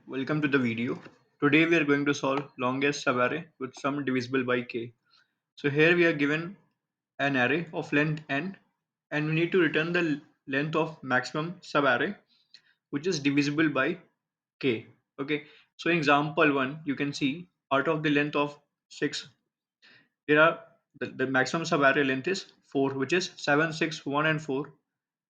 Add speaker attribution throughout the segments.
Speaker 1: Welcome to the video. Today we are going to solve longest subarray with sum divisible by k. So here we are given an array of length n and we need to return the length of maximum subarray which is divisible by k. Okay. So in example 1 you can see out of the length of 6 there are the maximum subarray length is 4 which is 7, 6, 1 and 4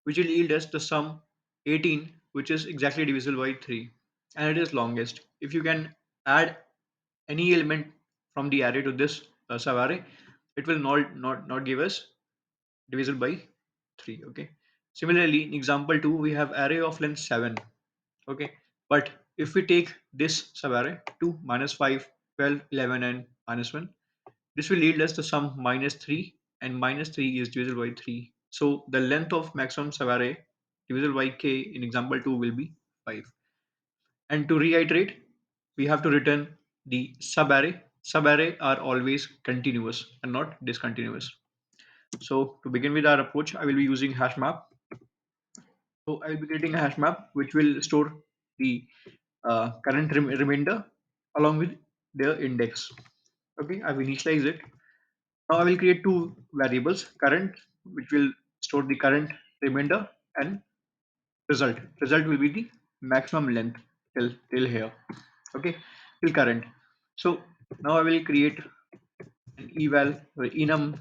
Speaker 1: which will yield us the sum 18 which is exactly divisible by 3 and it is longest. If you can add any element from the array to this subarray, it will not give us divisible by 3. Okay. Similarly, in example 2 we have array of length 7. Okay, but if we take this subarray 2, minus 5, 12, 11 and minus 1, this will yield us the sum minus 3 and minus 3 is divisible by 3. So the length of maximum subarray divisible by k in example 2 will be 5. And to reiterate, we have to return the subarray. Subarray are always continuous and not discontinuous. So to begin with our approach, I will be using hash map. So I will be creating a hash map which will store the current remainder along with their index. Okay, I will initialize it. Now I will create two variables, current, which will store the current remainder, and result. Result will be the maximum length till here. Okay, till current. So now I will create an eval enum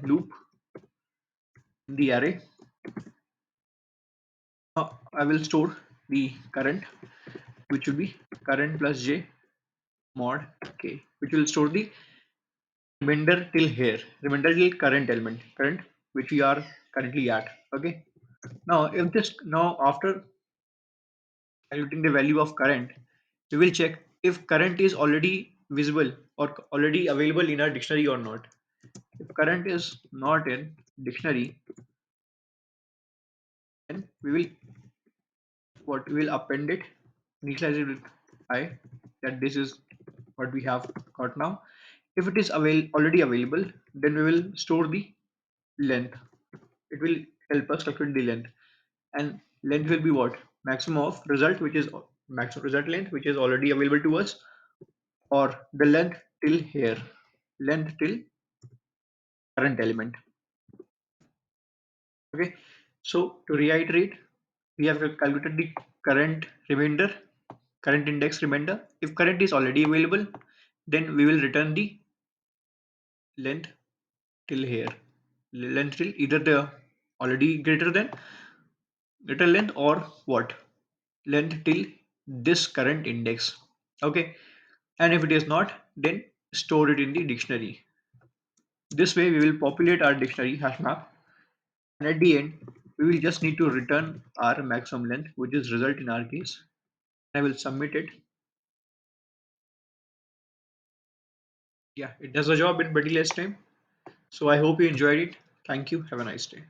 Speaker 1: loop in the array. Now I will store the current, which will be current plus j mod k, which will store the remainder till here, remainder till current element, current which we are currently at. Okay. Now if this now after calculating the value of current, we will check if current is already visible or already available in our dictionary or not. If current is not in dictionary, then we will append it, initialize it with I, that this is what we have got now. If it is already available, then we will store the length. It will help us calculate the length, and length will be what, maximum of result, which is maximum result length which is already available to us, or the length till here, length till current element. Okay, so to reiterate, we have calculated the current remainder, current index remainder. If current is already available, then we will return the length till here, length till either the already greater length or what, length till this current index. Okay, and if it is not, then store it in the dictionary. This way we will populate our dictionary hash map, and at the end we will just need to return our maximum length, which is result in our case. I will submit it. Yeah, it does the job in pretty less time. So I hope you enjoyed it. Thank you. Have a nice day.